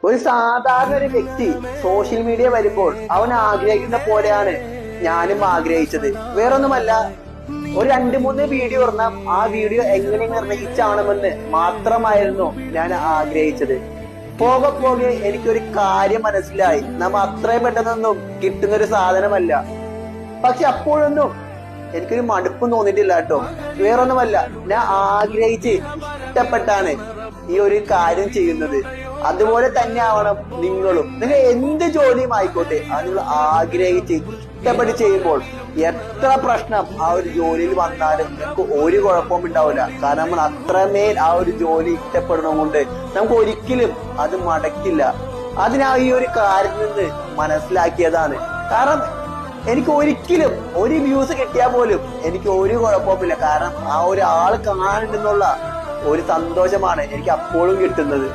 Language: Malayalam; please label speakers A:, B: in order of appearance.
A: ഒരു സാധാരണ ഒരു വ്യക്തി സോഷ്യൽ മീഡിയ വരുമ്പോൾ അവൻ ആഗ്രഹിക്കുന്ന പോലെയാണ് ഞാനും ആഗ്രഹിച്ചത്. വേറൊന്നുമല്ല, ഒരു 2-3 വീഡിയോ പറഞ്ഞാൽ ആ വീഡിയോ എങ്ങനെ റീച്ച് ആവണമെന്ന് മാത്രമായിരുന്നു ഞാൻ ആഗ്രഹിച്ചത്. പോകെ പോകെ എനിക്കൊരു കാര്യം മനസ്സിലായി, നമ്മ അത്രയും പെട്ടെന്നൊന്നും കിട്ടുന്ന ഒരു സാധനമല്ല. പക്ഷെ അപ്പോഴൊന്നും എനിക്കൊരു മടുപ്പും തോന്നിയിട്ടില്ല കേട്ടോ. വേറൊന്നുമല്ല, ഞാൻ ആഗ്രഹിച്ച് ഇഷ്ടപ്പെട്ടാണ് ഈ ഒരു കാര്യം ചെയ്യുന്നത്. അതുപോലെ തന്നെ ആവണം നിങ്ങളും. നിങ്ങൾ എന്ത് ജോലിയും ആയിക്കോട്ടെ, അത് നിങ്ങൾ ആഗ്രഹിച്ച് ഇഷ്ടപ്പെട്ട് ചെയ്യുമ്പോൾ എത്ര പ്രശ്നം ആ ഒരു ജോലിയിൽ വന്നാലും നമുക്ക് ഒരു കുഴപ്പവും ഉണ്ടാവില്ല. കാരണം നമ്മൾ അത്രമേൽ ആ ഒരു ജോലി ഇഷ്ടപ്പെടുന്നത് നമുക്ക് ഒരിക്കലും അത് മടക്കില്ല. അതിനാ ഈ ഒരു കാര്യത്തിൽ നിന്ന് മനസ്സിലാക്കിയതാണ്. കാരണം എനിക്ക് ഒരിക്കലും ഒരു വ്യൂസ് കിട്ടിയാൽ പോലും എനിക്ക് ഒരു കുഴപ്പമില്ല. കാരണം ആ ഒരു ആള് കാണുന്നുള്ള ഒരു സന്തോഷമാണ് എനിക്ക് അപ്പോഴും കിട്ടുന്നത്.